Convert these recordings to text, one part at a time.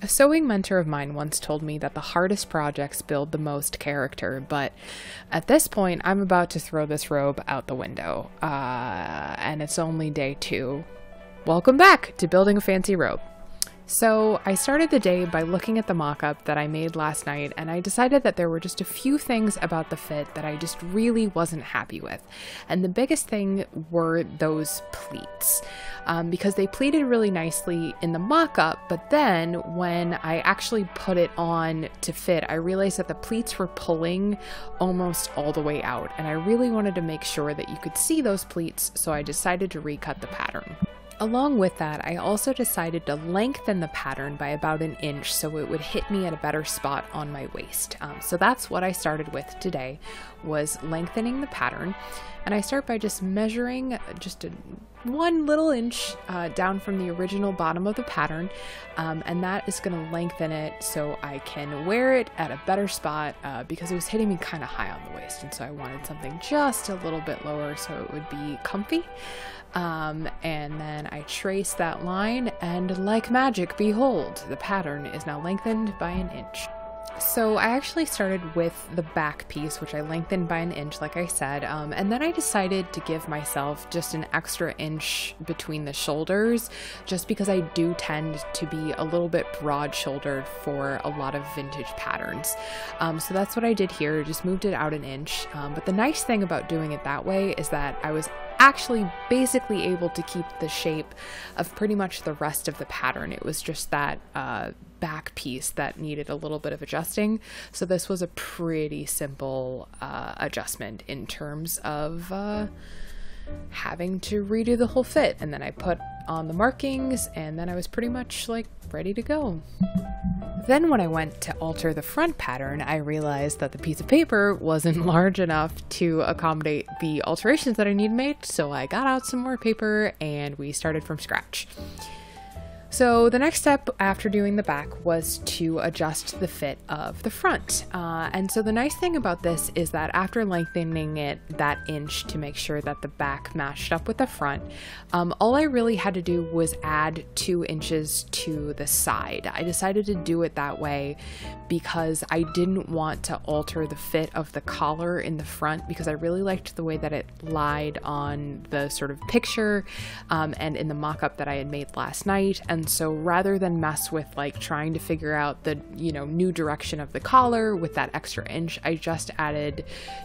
A sewing mentor of mine once told me that the hardest projects build the most character, but at this point, I'm about to throw this robe out the window, and it's only day 2. Welcome back to building a fancy robe. So I started the day by looking at the mock-up that I made last night, and I decided that there were just a few things about the fit that I just really wasn't happy with. And the biggest thing were those pleats, because they pleated really nicely in the mock-up, but then when I actually put it on to fit, I realized that the pleats were pulling almost all the way out, and I really wanted to make sure that you could see those pleats, so I decided to recut the pattern. Along with that, I also decided to lengthen the pattern by about 1 inch so it would hit me at a better spot on my waist. So that's what I started with today, was lengthening the pattern. And I start by just measuring just 1 little inch down from the original bottom of the pattern, and that is going to lengthen it so I can wear it at a better spot because it was hitting me kind of high on the waist, and so I wanted something just a little bit lower so it would be comfy. And then I trace that line, and like magic, behold, the pattern is now lengthened by 1 inch. So I actually started with the back piece, which I lengthened by 1 inch, like I said, and then I decided to give myself just an extra inch between the shoulders, just because I do tend to be a little bit broad-shouldered for a lot of vintage patterns. So that's what I did here, just moved it out 1 inch, but the nice thing about doing it that way is that I was actually basically able to keep the shape of pretty much the rest of the pattern. It was just that back piece that needed a little bit of adjusting. So this was a pretty simple adjustment in terms of having to redo the whole fit. And then I put on the markings, and then I was pretty much like ready to go. Then when I went to alter the front pattern, I realized that the piece of paper wasn't large enough to accommodate the alterations that I need made, so I got out some more paper and we started from scratch. So the next step after doing the back was to adjust the fit of the front. And so the nice thing about this is that after lengthening it that inch to make sure that the back matched up with the front, all I really had to do was add 2 inches to the side. I decided to do it that way because I didn't want to alter the fit of the collar in the front, because I really liked the way that it lied on the sort of picture and in the mock-up that I had made last night. And so rather than mess with like trying to figure out the, new direction of the collar with that extra inch, I just added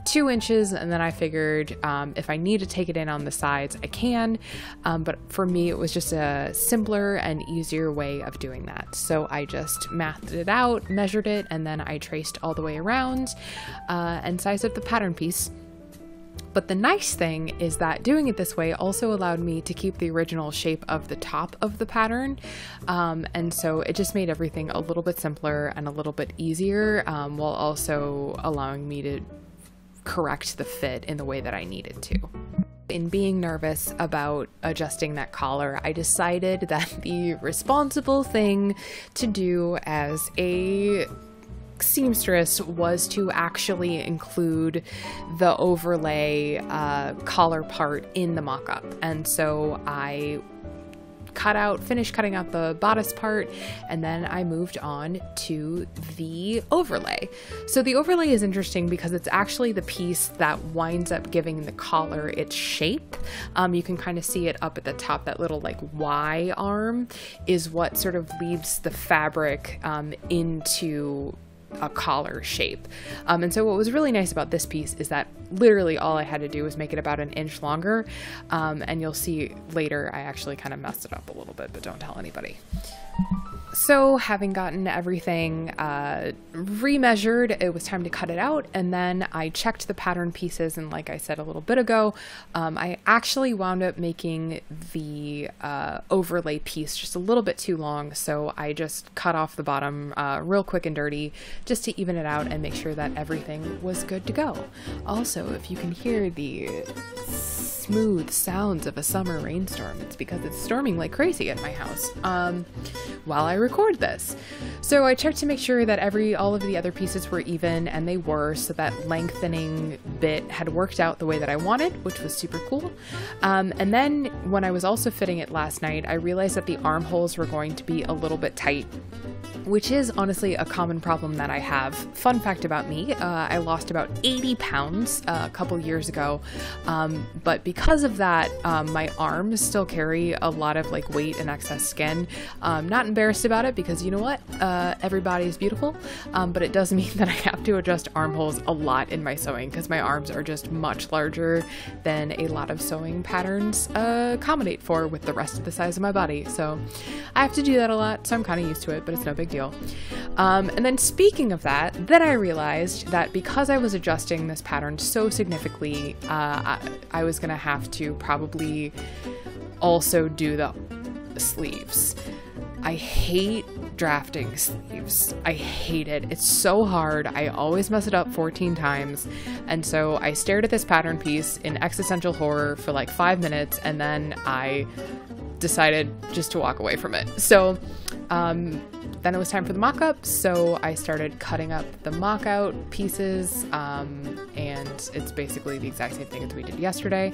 2 inches, and then I figured if I need to take it in on the sides, I can. But for me, it was just a simpler and easier way of doing that. So I just mathed it out, measured it, and then I traced all the way around and sized up the pattern piece. But the nice thing is that doing it this way also allowed me to keep the original shape of the top of the pattern. And so it just made everything a little bit simpler and a little bit easier, while also allowing me to correct the fit in the way that I needed to. In being nervous about adjusting that collar, I decided that the responsible thing to do as a seamstress was to actually include the overlay collar part in the mock-up. And so I finished cutting out the bodice part, and then I moved on to the overlay. So the overlay is interesting because it's actually the piece that winds up giving the collar its shape. You can kind of see it up at the top, that little like Y arm is what sort of leads the fabric into a collar shape. And so what was really nice about this piece is that literally all I had to do was make it about 1 inch longer. And you'll see later I actually kind of messed it up a little bit, but don't tell anybody. So having gotten everything remeasured, it was time to cut it out, and then I checked the pattern pieces, and like I said a little bit ago, I actually wound up making the overlay piece just a little bit too long, so I just cut off the bottom real quick and dirty just to even it out and make sure that everything was good to go. Also, if you can hear the smooth sounds of a summer rainstorm, it's because it's storming like crazy at my house while I record this. So I checked to make sure that all of the other pieces were even, and they were, so that lengthening bit had worked out the way that I wanted, which was super cool. And then when I was also fitting it last night, I realized that the armholes were going to be a little bit tight. which is honestly a common problem that I have. Fun fact about me, I lost about 80 pounds a couple years ago, but because of that, my arms still carry a lot of like weight and excess skin. I'm not embarrassed about it because you know what? Everybody is beautiful, but it does mean that I have to adjust armholes a lot in my sewing because my arms are just much larger than a lot of sewing patterns accommodate for with the rest of the size of my body. So I have to do that a lot, so I'm kind of used to it, but it's no big deal. And then speaking of that, then I realized that because I was adjusting this pattern so significantly, I was gonna have to probably also do the sleeves. I hate drafting sleeves. I hate it. It's so hard. I always mess it up 14 times. And so I stared at this pattern piece in existential horror for like 5 minutes, and then I decided just to walk away from it. So then it was time for the mock-up, so I started cutting up the mock-out pieces, and it's basically the exact same thing as we did yesterday.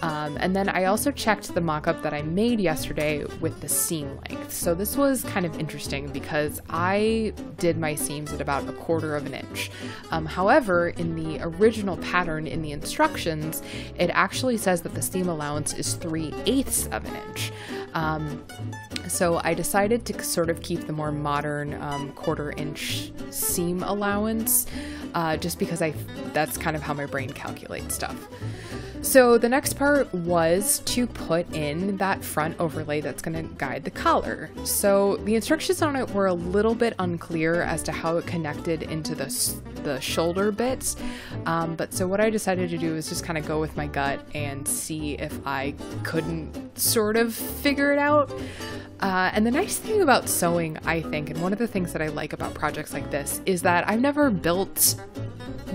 And then I also checked the mock-up that I made yesterday with the seam length. So this was kind of interesting because I did my seams at about 1/4 of an inch. However, in the original pattern in the instructions, it actually says that the seam allowance is 3/8 of an inch. So I decided to sort of keep the more modern 1/4 inch seam allowance, just because that's kind of how my brain calculates stuff. So the next part was to put in that front overlay that's going to guide the collar. So the instructions on it were a little bit unclear as to how it connected into the shoulder bits, but so what I decided to do is just kind of go with my gut and see if I couldn't sort of figure it out. And the nice thing about sewing, I think, and one of the things that I like about projects like this, is that I've never built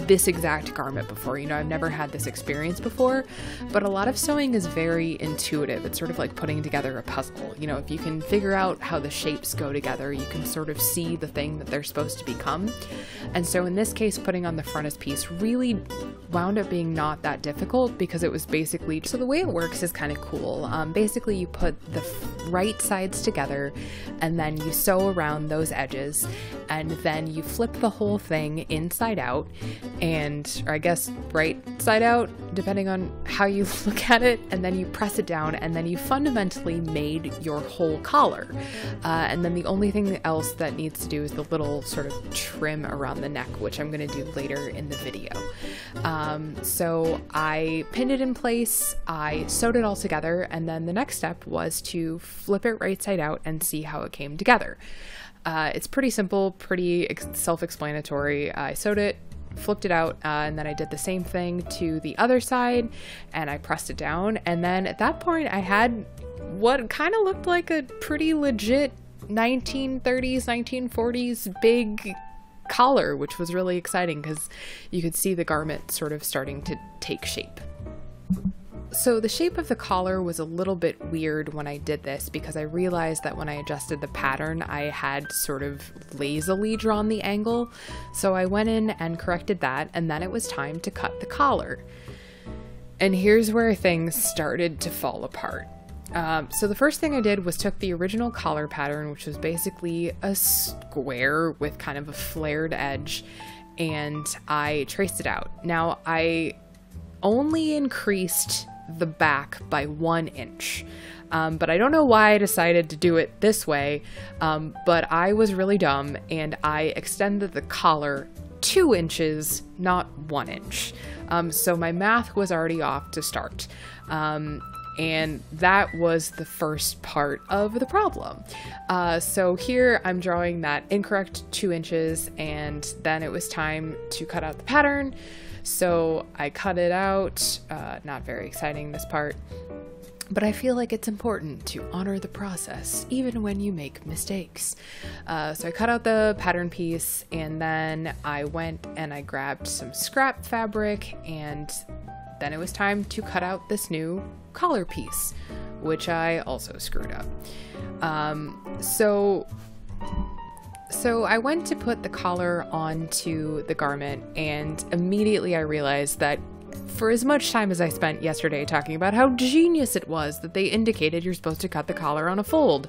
this exact garment before. You know, I've never had this experience before, but a lot of sewing is very intuitive. It's sort of like putting together a puzzle. You know, if you can figure out how the shapes go together, you can sort of see the thing that they're supposed to become. And so in this case, putting on the frontispiece really wound up being not that difficult because it was basically, so the way it works is kind of cool. Basically you put the right sides together and then you sew around those edges, and then you flip the whole thing inside out, or I guess right side out, depending on how you look at it, and then you press it down, and then you fundamentally made your whole collar. And then the only thing else that needs to do is the little sort of trim around the neck, which I'm going to do later in the video. So I pinned it in place, I sewed it all together, and then the next step was to flip it right side out and see how it came together. It's pretty simple, pretty self-explanatory. I sewed it, flipped it out, and then I did the same thing to the other side, and I pressed it down, and then at that point I had what kind of looked like a pretty legit 1930s, 1940s big collar, which was really exciting because you could see the garment sort of starting to take shape. So the shape of the collar was a little bit weird when I did this because I realized that when I adjusted the pattern, I had sort of lazily drawn the angle. So I went in and corrected that, and then it was time to cut the collar. And here's where things started to fall apart. So the first thing I did was took the original collar pattern, which was basically a square with kind of a flared edge, and I traced it out. Now I only increased the back by 1 inch. But I don't know why I decided to do it this way, but I was really dumb and I extended the collar 2 inches, not 1 inch. So my math was already off to start. And that was the first part of the problem. So here I'm drawing that incorrect 2 inches, and then it was time to cut out the pattern. So I cut it out, not very exciting, this part, but I feel like it's important to honor the process, even when you make mistakes. So I cut out the pattern piece, and then I went and I grabbed some scrap fabric, and then it was time to cut out this new collar piece, which I also screwed up. So I went to put the collar onto the garment, and immediately I realized that for as much time as I spent yesterday talking about how genius it was that they indicated you're supposed to cut the collar on a fold,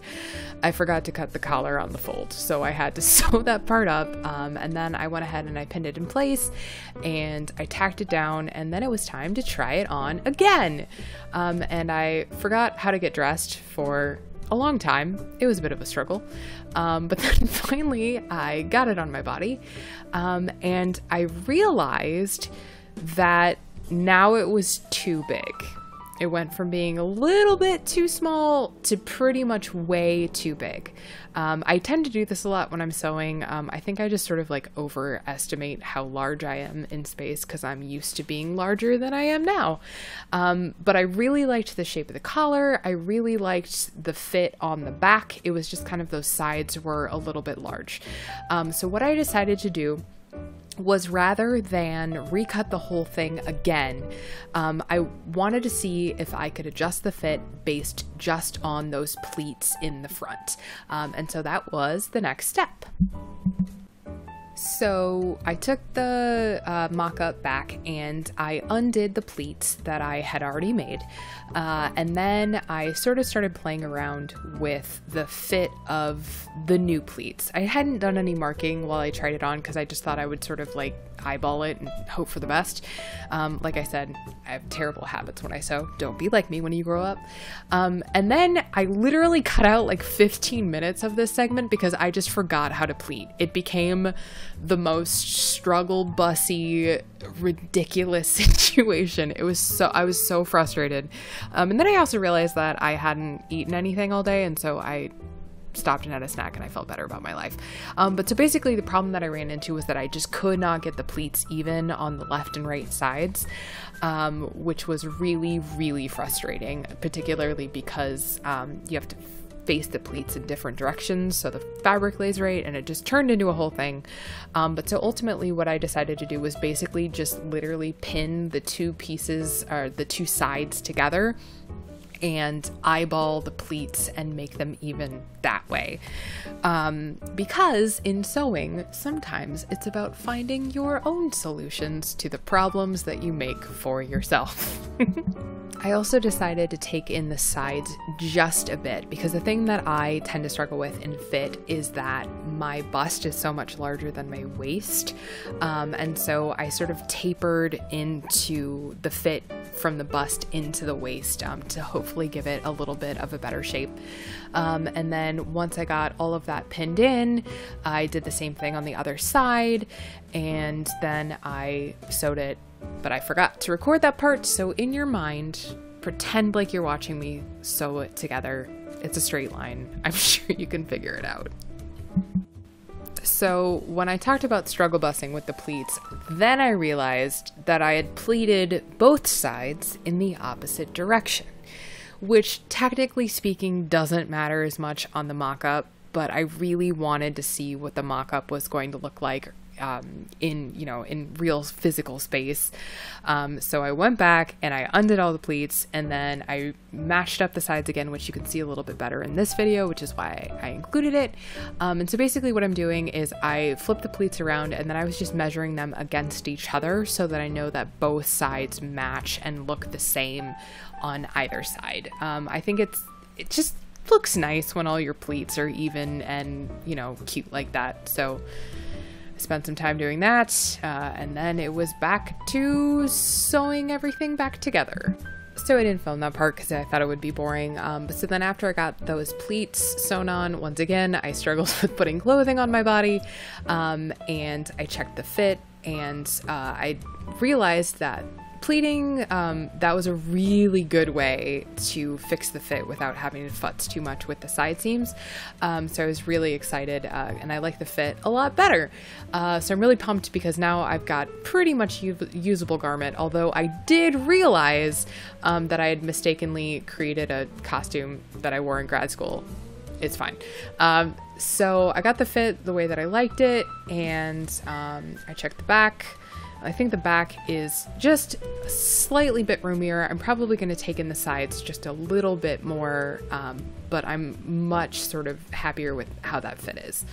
I forgot to cut the collar on the fold, so I had to sew that part up, and then I went ahead and I pinned it in place, and I tacked it down, and then it was time to try it on again. And I forgot how to get dressed for a long time. It was a bit of a struggle, but then finally I got it on my body, and I realized that now it was too big. It went from being a little bit too small to pretty much way too big. I tend to do this a lot when I'm sewing. I think I just sort of like overestimate how large I am in space because I'm used to being larger than I am now. But I really liked the shape of the collar. I really liked the fit on the back. It was just kind of those sides were a little bit large. So what I decided to do was, rather than recut the whole thing again, I wanted to see if I could adjust the fit based just on those pleats in the front. And so that was the next step. So I took the mock-up back and I undid the pleats that I had already made. And then I sort of started playing around with the fit of the new pleats. I hadn't done any marking while I tried it on because I just thought I would sort of like eyeball it and hope for the best. Like I said, I have terrible habits when I sew. Don't be like me when you grow up. And then I literally cut out like 15 minutes of this segment because I just forgot how to pleat. It became the most struggle bussy, ridiculous situation. I was so frustrated. And then I also realized that I hadn't eaten anything all day, and so I stopped and had a snack and I felt better about my life. But so basically the problem that I ran into was that I just could not get the pleats even on the left and right sides, which was really, really frustrating, particularly because you have to face the pleats in different directions so the fabric lays right, and it just turned into a whole thing. But so ultimately what I decided to do was basically just literally pin the two pieces, or the two sides together, and eyeball the pleats and make them even that way. Because in sewing, sometimes it's about finding your own solutions to the problems that you make for yourself. I also decided to take in the sides just a bit because the thing that I tend to struggle with in fit is that my bust is so much larger than my waist. And so I sort of tapered into the fit from the bust into the waist to hopefully give it a little bit of a better shape. And then once I got all of that pinned in, I did the same thing on the other side, and then I sewed it, but I forgot to record that part. So in your mind, pretend like you're watching me sew it together. It's a straight line. I'm sure you can figure it out. So when I talked about struggle bussing with the pleats, then I realized that I had pleated both sides in the opposite direction, which technically speaking doesn't matter as much on the mock-up, but I really wanted to see what the mock-up was going to look like in real physical space. So I went back and I undid all the pleats, and then I matched up the sides again, which you can see a little bit better in this video, which is why I included it. And so basically what I'm doing is I flip the pleats around, and then I was just measuring them against each other so that I know that both sides match and look the same on either side. I think it just looks nice when all your pleats are even and, cute like that. So I spent some time doing that, and then it was back to sewing everything back together. So I didn't film that part because I thought it would be boring. But so then after I got those pleats sewn on, once again, I struggled with putting clothing on my body, and I checked the fit, and I realized that pleating, that was a really good way to fix the fit without having to futz too much with the side seams. So I was really excited, and I like the fit a lot better. So I'm really pumped because now I've got pretty much usable garment, although I did realize that I had mistakenly created a costume that I wore in grad school. It's fine. So I got the fit the way that I liked it, and I checked the back. I think the back is just a slightly bit roomier. I'm probably going to take in the sides just a little bit more, but I'm much sort of happier with how that fit is.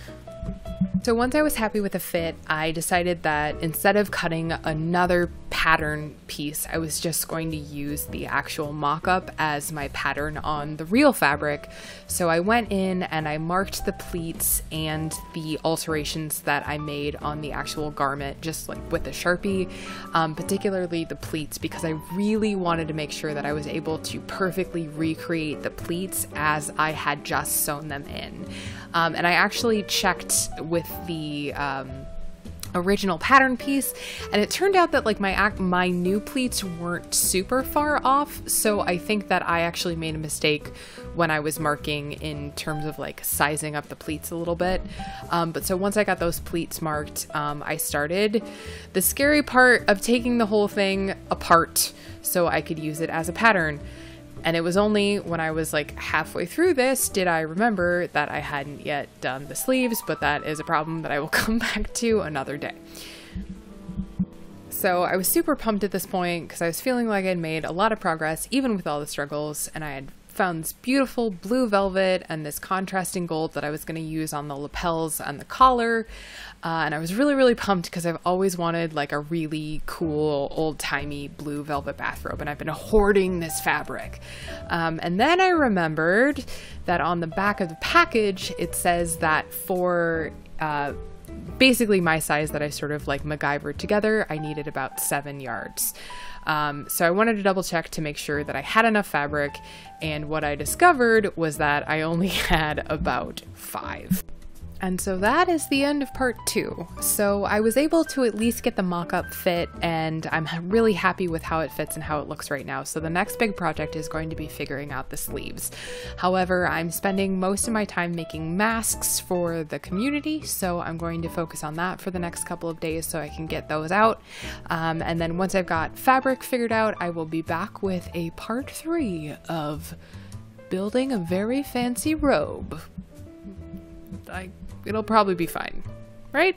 So once I was happy with the fit, I decided that instead of cutting another pattern piece, I was just going to use the actual mock-up as my pattern on the real fabric. So I went in and I marked the pleats and the alterations that I made on the actual garment, just like with a Sharpie, particularly the pleats, because I really wanted to make sure that I was able to perfectly recreate the pleats as I had just sewn them in. And I actually checked with the original pattern piece, and it turned out that like my new pleats weren't super far off, so I think that I actually made a mistake when I was marking in terms of like sizing up the pleats a little bit. But so once I got those pleats marked, I started the scary part of taking the whole thing apart so I could use it as a pattern. And it was only when I was like halfway through this did I remember that I hadn't yet done the sleeves, but that is a problem that I will come back to another day. So I was super pumped at this point because I was feeling like I'd made a lot of progress even with all the struggles, and I had found this beautiful blue velvet and this contrasting gold that I was going to use on the lapels and the collar. And I was really pumped because I've always wanted like a really cool old-timey blue velvet bathrobe, and I've been hoarding this fabric. And then I remembered that on the back of the package it says that for basically my size that I sort of like MacGyvered together, I needed about 7 yards. So I wanted to double check to make sure that I had enough fabric, and what I discovered was that I only had about 5. And so that is the end of part 2. So I was able to at least get the mock-up fit, and I'm really happy with how it fits and how it looks right now. So the next big project is going to be figuring out the sleeves. However, I'm spending most of my time making masks for the community, so I'm going to focus on that for the next couple of days so I can get those out. And then once I've got fabric figured out, I will be back with a part 3 of building a very fancy robe. It'll probably be fine, right?